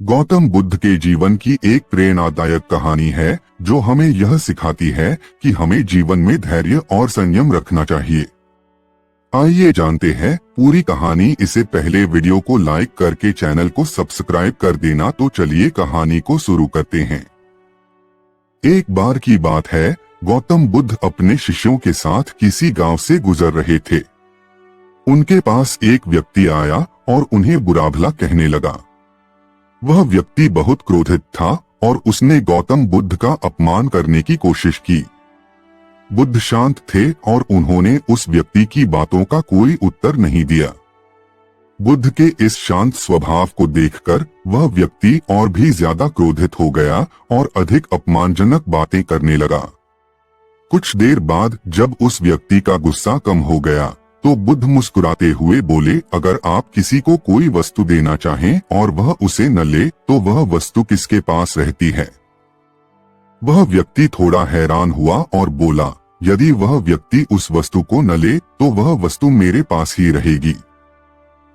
गौतम बुद्ध के जीवन की एक प्रेरणादायक कहानी है जो हमें यह सिखाती है कि हमें जीवन में धैर्य और संयम रखना चाहिए। आइए जानते हैं पूरी कहानी। इससे पहले वीडियो को लाइक करके चैनल को सब्सक्राइब कर देना। तो चलिए कहानी को शुरू करते हैं। एक बार की बात है, गौतम बुद्ध अपने शिष्यों के साथ किसी गांव से गुजर रहे थे। उनके पास एक व्यक्ति आया और उन्हें बुरा भला कहने लगा। वह व्यक्ति बहुत क्रोधित था और उसने गौतम बुद्ध का अपमान करने की कोशिश की। बुद्ध शांत थे और उन्होंने उस व्यक्ति की बातों का कोई उत्तर नहीं दिया। बुद्ध के इस शांत स्वभाव को देखकर वह व्यक्ति और भी ज्यादा क्रोधित हो गया और अधिक अपमानजनक बातें करने लगा। कुछ देर बाद जब उस व्यक्ति का गुस्सा कम हो गया तो बुद्ध मुस्कुराते हुए बोले, अगर आप किसी को कोई वस्तु देना चाहें और वह उसे न ले तो वह वस्तु किसके पास रहती है? वह व्यक्ति थोड़ा हैरान हुआ और बोला, यदि वह व्यक्ति उस वस्तु को न ले तो वह वस्तु मेरे पास ही रहेगी।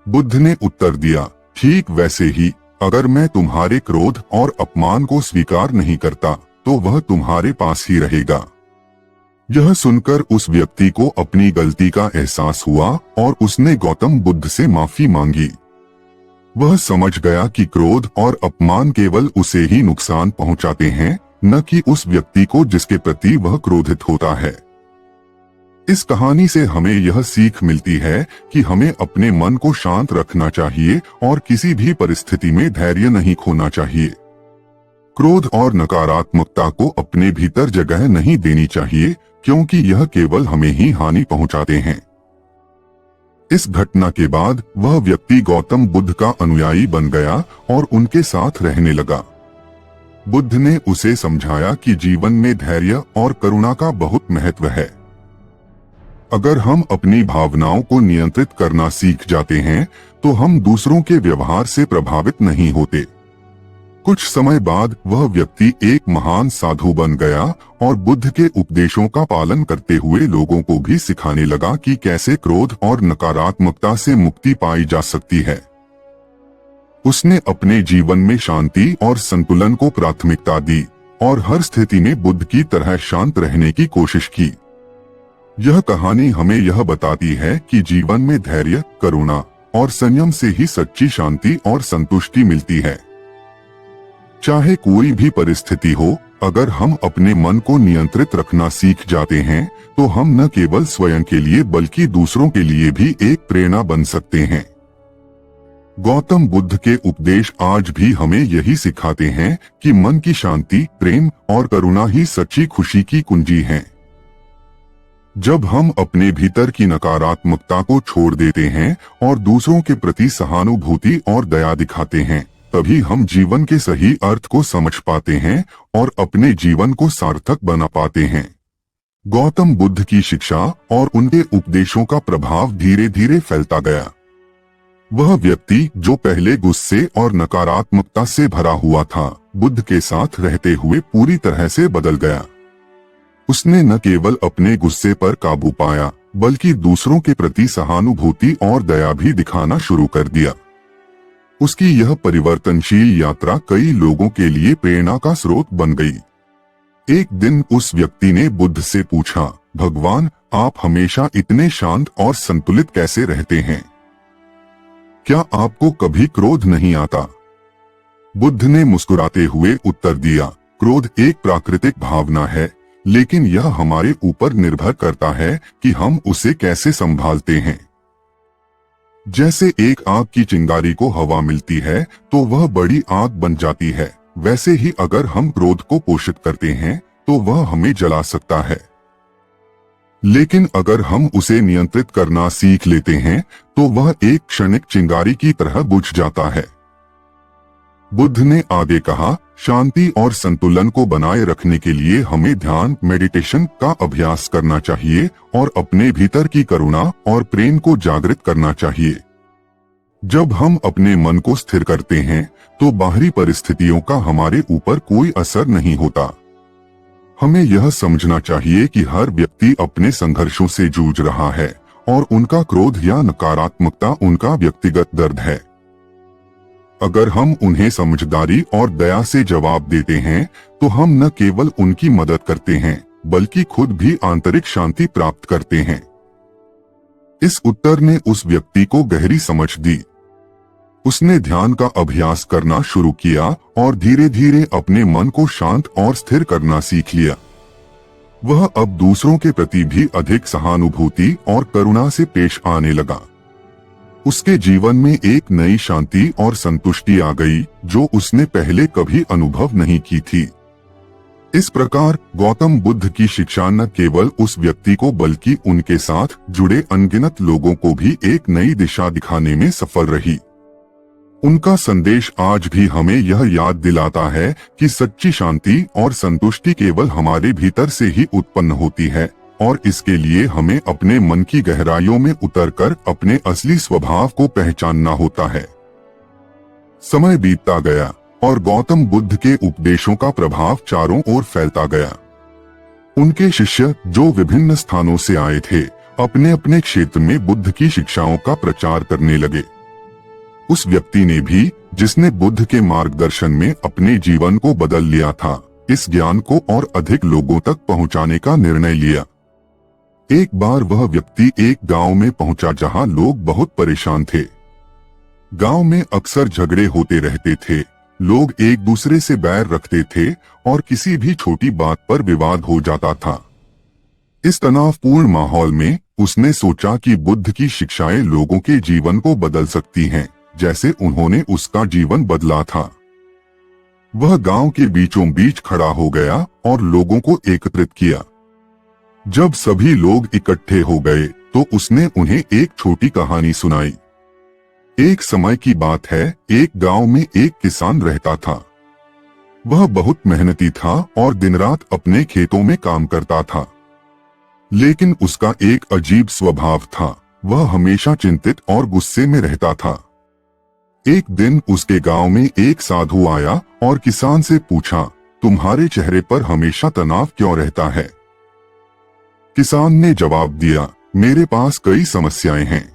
बुद्ध ने उत्तर दिया, ठीक वैसे ही अगर मैं तुम्हारे क्रोध और अपमान को स्वीकार नहीं करता तो वह तुम्हारे पास ही रहेगा। यह सुनकर उस व्यक्ति को अपनी गलती का एहसास हुआ और उसने गौतम बुद्ध से माफी मांगी। वह समझ गया कि क्रोध और अपमान केवल उसे ही नुकसान पहुंचाते हैं, न कि उस व्यक्ति को जिसके प्रति वह क्रोधित होता है। इस कहानी से हमें यह सीख मिलती है कि हमें अपने मन को शांत रखना चाहिए और किसी भी परिस्थिति में धैर्य नहीं खोना चाहिए। क्रोध और नकारात्मकता को अपने भीतर जगह नहीं देनी चाहिए, क्योंकि यह केवल हमें ही हानि पहुंचाते हैं। इस घटना के बाद वह व्यक्ति गौतम बुद्ध का अनुयायी बन गया और उनके साथ रहने लगा। बुद्ध ने उसे समझाया कि जीवन में धैर्य और करुणा का बहुत महत्व है। अगर हम अपनी भावनाओं को नियंत्रित करना सीख जाते हैं तो हम दूसरों के व्यवहार से प्रभावित नहीं होते। कुछ समय बाद वह व्यक्ति एक महान साधु बन गया और बुद्ध के उपदेशों का पालन करते हुए लोगों को भी सिखाने लगा कि कैसे क्रोध और नकारात्मकता से मुक्ति पाई जा सकती है। उसने अपने जीवन में शांति और संतुलन को प्राथमिकता दी और हर स्थिति में बुद्ध की तरह शांत रहने की कोशिश की। यह कहानी हमें यह बताती है कि जीवन में धैर्य, करुणा और संयम से ही सच्ची शांति और संतुष्टि मिलती है। चाहे कोई भी परिस्थिति हो, अगर हम अपने मन को नियंत्रित रखना सीख जाते हैं तो हम न केवल स्वयं के लिए बल्कि दूसरों के लिए भी एक प्रेरणा बन सकते हैं। गौतम बुद्ध के उपदेश आज भी हमें यही सिखाते हैं कि मन की शांति, प्रेम और करुणा ही सच्ची खुशी की कुंजी है। जब हम अपने भीतर की नकारात्मकता को छोड़ देते हैं और दूसरों के प्रति सहानुभूति और दया दिखाते हैं, तभी हम जीवन के सही अर्थ को समझ पाते हैं और अपने जीवन को सार्थक बना पाते हैं। गौतम बुद्ध की शिक्षा और उनके उपदेशों का प्रभाव धीरे धीरे फैलता गया। वह व्यक्ति जो पहले गुस्से और नकारात्मकता से भरा हुआ था, बुद्ध के साथ रहते हुए पूरी तरह से बदल गया। उसने न केवल अपने गुस्से पर काबू पाया, बल्कि दूसरों के प्रति सहानुभूति और दया भी दिखाना शुरू कर दिया। उसकी यह परिवर्तनशील यात्रा कई लोगों के लिए प्रेरणा का स्रोत बन गई। एक दिन उस व्यक्ति ने बुद्ध से पूछा, भगवान, आप हमेशा इतने शांत और संतुलित कैसे रहते हैं? क्या आपको कभी क्रोध नहीं आता? बुद्ध ने मुस्कुराते हुए उत्तर दिया, क्रोध एक प्राकृतिक भावना है, लेकिन यह हमारे ऊपर निर्भर करता है कि हम उसे कैसे संभालते हैं। जैसे एक आग की चिंगारी को हवा मिलती है तो वह बड़ी आग बन जाती है, वैसे ही अगर हम क्रोध को पोषित करते हैं तो वह हमें जला सकता है। लेकिन अगर हम उसे नियंत्रित करना सीख लेते हैं तो वह एक क्षणिक चिंगारी की तरह बुझ जाता है। बुद्ध ने आगे कहा, शांति और संतुलन को बनाए रखने के लिए हमें ध्यान, मेडिटेशन का अभ्यास करना चाहिए और अपने भीतर की करुणा और प्रेम को जागृत करना चाहिए। जब हम अपने मन को स्थिर करते हैं तो बाहरी परिस्थितियों का हमारे ऊपर कोई असर नहीं होता। हमें यह समझना चाहिए कि हर व्यक्ति अपने संघर्षों से जूझ रहा है और उनका क्रोध या नकारात्मकता उनका व्यक्तिगत दर्द है। अगर हम उन्हें समझदारी और दया से जवाब देते हैं तो हम न केवल उनकी मदद करते हैं बल्कि खुद भी आंतरिक शांति प्राप्त करते हैं। इस उत्तर ने उस व्यक्ति को गहरी समझ दी। उसने ध्यान का अभ्यास करना शुरू किया और धीरे धीरे अपने मन को शांत और स्थिर करना सीख लिया। वह अब दूसरों के प्रति भी अधिक सहानुभूति और करुणा से पेश आने लगा। उसके जीवन में एक नई शांति और संतुष्टि आ गई जो उसने पहले कभी अनुभव नहीं की थी। इस प्रकार गौतम बुद्ध की शिक्षा न केवल उस व्यक्ति को बल्कि उनके साथ जुड़े अनगिनत लोगों को भी एक नई दिशा दिखाने में सफल रही। उनका संदेश आज भी हमें यह याद दिलाता है कि सच्ची शांति और संतुष्टि केवल हमारे भीतर से ही उत्पन्न होती है और इसके लिए हमें अपने मन की गहराइयों में उतरकर अपने असली स्वभाव को पहचानना होता है। समय बीतता गया और गौतम बुद्ध के उपदेशों का प्रभाव चारों ओर फैलता गया। उनके शिष्य जो विभिन्न स्थानों से आए थे अपने अपने क्षेत्र में बुद्ध की शिक्षाओं का प्रचार करने लगे। उस व्यक्ति ने भी, जिसने बुद्ध के मार्गदर्शन में अपने जीवन को बदल लिया था, इस ज्ञान को और अधिक लोगों तक पहुंचाने का निर्णय लिया। एक बार वह व्यक्ति एक गांव में पहुंचा जहां लोग बहुत परेशान थे। गांव में अक्सर झगड़े होते रहते थे, लोग एक दूसरे से बैर रखते थे और किसी भी छोटी बात पर विवाद हो जाता था। इस तनावपूर्ण माहौल में उसने सोचा कि बुद्ध की शिक्षाएं लोगों के जीवन को बदल सकती हैं, जैसे उन्होंने उसका जीवन बदला था। वह गांव के बीचों बीच खड़ा हो गया और लोगों को एकत्रित किया। जब सभी लोग इकट्ठे हो गए तो उसने उन्हें एक छोटी कहानी सुनाई। एक समय की बात है, एक गांव में एक किसान रहता था। वह बहुत मेहनती था और दिन रात अपने खेतों में काम करता था। लेकिन उसका एक अजीब स्वभाव था, वह हमेशा चिंतित और गुस्से में रहता था। एक दिन उसके गांव में एक साधु आया और किसान से पूछा, तुम्हारे चेहरे पर हमेशा तनाव क्यों रहता है? किसान ने जवाब दिया, मेरे पास कई समस्याएं हैं।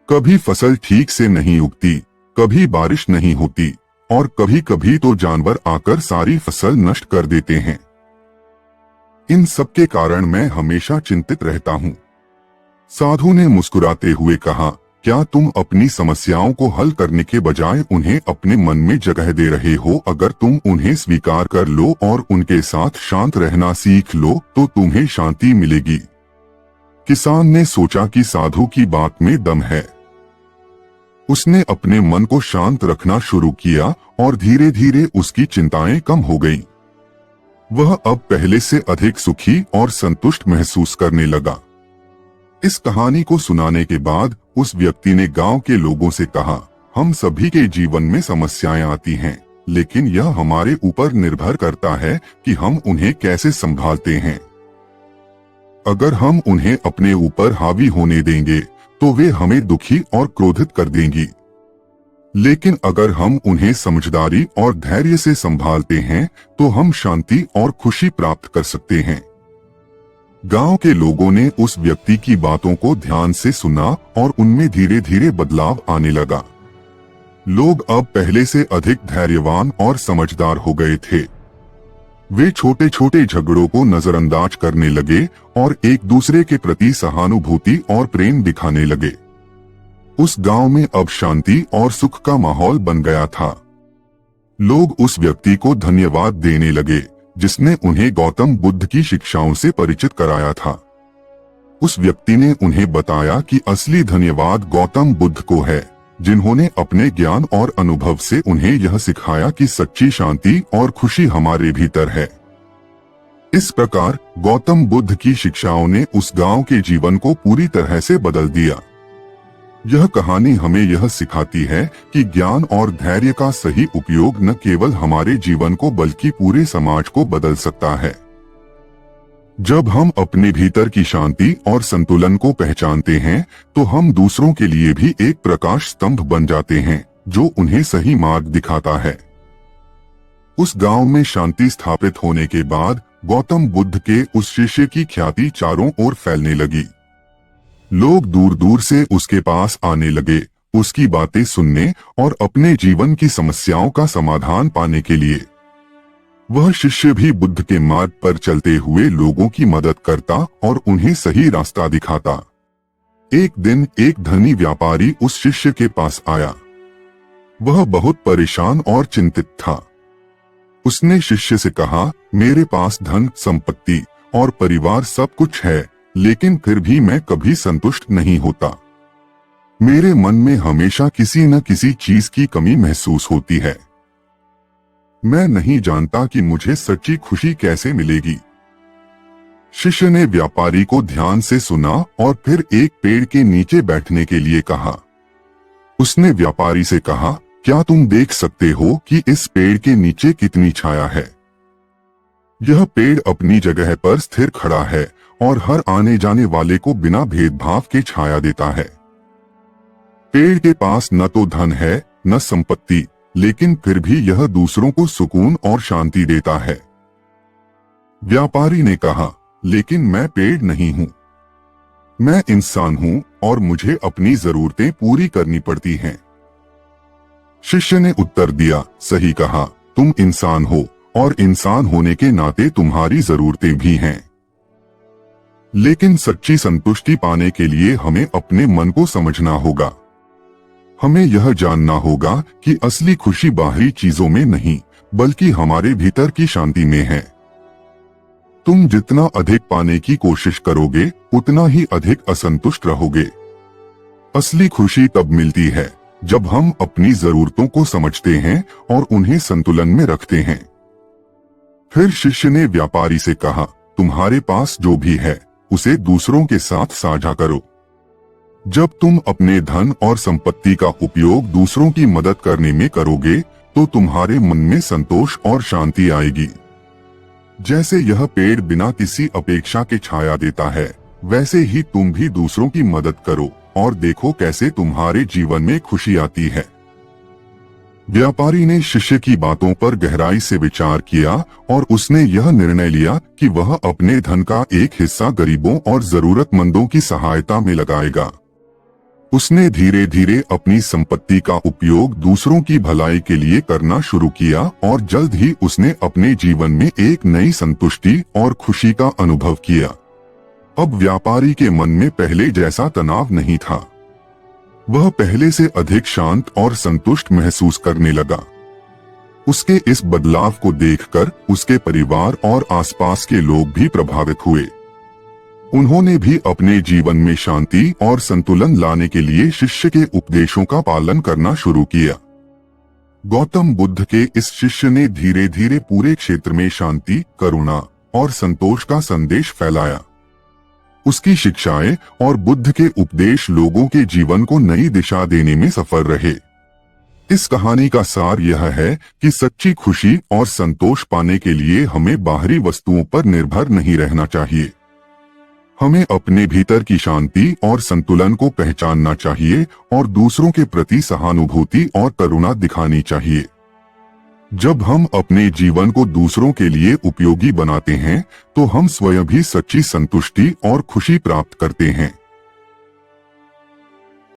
कभी फसल ठीक से नहीं उगती, कभी बारिश नहीं होती और कभी कभी तो जानवर आकर सारी फसल नष्ट कर देते हैं। इन सब के कारण मैं हमेशा चिंतित रहता हूँ। साधु ने मुस्कुराते हुए कहा, क्या तुम अपनी समस्याओं को हल करने के बजाय उन्हें अपने मन में जगह दे रहे हो? अगर तुम उन्हें स्वीकार कर लो और उनके साथ शांत रहना सीख लो तो तुम्हें शांति मिलेगी। किसान ने सोचा कि साधु की बात में दम है। उसने अपने मन को शांत रखना शुरू किया और धीरे धीरे उसकी चिंताएं कम हो गईं। वह अब पहले से अधिक सुखी और संतुष्ट महसूस करने लगा। इस कहानी को सुनाने के बाद उस व्यक्ति ने गांव के लोगों से कहा, हम सभी के जीवन में समस्याएं आती हैं, लेकिन यह हमारे ऊपर निर्भर करता है कि हम उन्हें कैसे संभालते हैं। अगर हम उन्हें अपने ऊपर हावी होने देंगे तो वे हमें दुखी और क्रोधित कर देंगी। लेकिन अगर हम उन्हें समझदारी और धैर्य से संभालते हैं तो हम शांति और खुशी प्राप्त कर सकते हैं। गांव के लोगों ने उस व्यक्ति की बातों को ध्यान से सुना और उनमें धीरे धीरे बदलाव आने लगा। लोग अब पहले से अधिक धैर्यवान और समझदार हो गए थे। वे छोटे छोटे झगड़ों को नजरअंदाज करने लगे और एक दूसरे के प्रति सहानुभूति और प्रेम दिखाने लगे। उस गांव में अब शांति और सुख का माहौल बन गया था। लोग उस व्यक्ति को धन्यवाद देने लगे जिसने उन्हें गौतम बुद्ध की शिक्षाओं से परिचित कराया था। उस व्यक्ति ने उन्हें बताया कि असली धन्यवाद गौतम बुद्ध को है, जिन्होंने अपने ज्ञान और अनुभव से उन्हें यह सिखाया कि सच्ची शांति और खुशी हमारे भीतर है। इस प्रकार गौतम बुद्ध की शिक्षाओं ने उस गांव के जीवन को पूरी तरह से बदल दिया। यह कहानी हमें यह सिखाती है कि ज्ञान और धैर्य का सही उपयोग न केवल हमारे जीवन को बल्कि पूरे समाज को बदल सकता है। जब हम अपने भीतर की शांति और संतुलन को पहचानते हैं तो हम दूसरों के लिए भी एक प्रकाश स्तंभ बन जाते हैं जो उन्हें सही मार्ग दिखाता है। उस गांव में शांति स्थापित होने के बाद गौतम बुद्ध के उस शिष्य की ख्याति चारों ओर फैलने लगी। लोग दूर दूर से उसके पास आने लगे उसकी बातें सुनने और अपने जीवन की समस्याओं का समाधान पाने के लिए। वह शिष्य भी बुद्ध के मार्ग पर चलते हुए लोगों की मदद करता और उन्हें सही रास्ता दिखाता। एक दिन एक धनी व्यापारी उस शिष्य के पास आया। वह बहुत परेशान और चिंतित था। उसने शिष्य से कहा, मेरे पास धन, संपत्ति और परिवार सब कुछ है, लेकिन फिर भी मैं कभी संतुष्ट नहीं होता। मेरे मन में हमेशा किसी न किसी चीज की कमी महसूस होती है। मैं नहीं जानता कि मुझे सच्ची खुशी कैसे मिलेगी। शिष्य ने व्यापारी को ध्यान से सुना और फिर एक पेड़ के नीचे बैठने के लिए कहा। उसने व्यापारी से कहा, क्या तुम देख सकते हो कि इस पेड़ के नीचे कितनी छाया है? यह पेड़ अपनी जगह पर स्थिर खड़ा है और हर आने जाने वाले को बिना भेदभाव के छाया देता है। पेड़ के पास न तो धन है न संपत्ति, लेकिन फिर भी यह दूसरों को सुकून और शांति देता है। व्यापारी ने कहा, लेकिन मैं पेड़ नहीं हूं, मैं इंसान हूं और मुझे अपनी जरूरतें पूरी करनी पड़ती हैं। शिष्य ने उत्तर दिया, सही कहा, तुम इंसान हो और इंसान होने के नाते तुम्हारी जरूरतें भी हैं। लेकिन सच्ची संतुष्टि पाने के लिए हमें अपने मन को समझना होगा। हमें यह जानना होगा कि असली खुशी बाहरी चीजों में नहीं, बल्कि हमारे भीतर की शांति में है। तुम जितना अधिक पाने की कोशिश करोगे, उतना ही अधिक असंतुष्ट रहोगे। असली खुशी तब मिलती है जब हम अपनी जरूरतों को समझते हैं और उन्हें संतुलन में रखते हैं। फिर शिष्य ने व्यापारी से कहा, तुम्हारे पास जो भी है उसे दूसरों के साथ साझा करो। जब तुम अपने धन और संपत्ति का उपयोग दूसरों की मदद करने में करोगे, तो तुम्हारे मन में संतोष और शांति आएगी। जैसे यह पेड़ बिना किसी अपेक्षा के छाया देता है, वैसे ही तुम भी दूसरों की मदद करो और देखो कैसे तुम्हारे जीवन में खुशी आती है। व्यापारी ने शिष्य की बातों पर गहराई से विचार किया और उसने यह निर्णय लिया कि वह अपने धन का एक हिस्सा गरीबों और जरूरतमंदों की सहायता में लगाएगा। उसने धीरे धीरे अपनी संपत्ति का उपयोग दूसरों की भलाई के लिए करना शुरू किया और जल्द ही उसने अपने जीवन में एक नई संतुष्टि और खुशी का अनुभव किया। अब व्यापारी के मन में पहले जैसा तनाव नहीं था। वह पहले से अधिक शांत और संतुष्ट महसूस करने लगा। उसके इस बदलाव को देखकर उसके परिवार और आसपास के लोग भी प्रभावित हुए। उन्होंने भी अपने जीवन में शांति और संतुलन लाने के लिए शिष्य के उपदेशों का पालन करना शुरू किया। गौतम बुद्ध के इस शिष्य ने धीरे धीरे पूरे क्षेत्र में शांति, करुणा और संतोष का संदेश फैलाया। उसकी शिक्षाएं और बुद्ध के उपदेश लोगों के जीवन को नई दिशा देने में सफल रहे। इस कहानी का सार यह है कि सच्ची खुशी और संतोष पाने के लिए हमें बाहरी वस्तुओं पर निर्भर नहीं रहना चाहिए। हमें अपने भीतर की शांति और संतुलन को पहचानना चाहिए और दूसरों के प्रति सहानुभूति और करुणा दिखानी चाहिए। जब हम अपने जीवन को दूसरों के लिए उपयोगी बनाते हैं, तो हम स्वयं भी सच्ची संतुष्टि और खुशी प्राप्त करते हैं।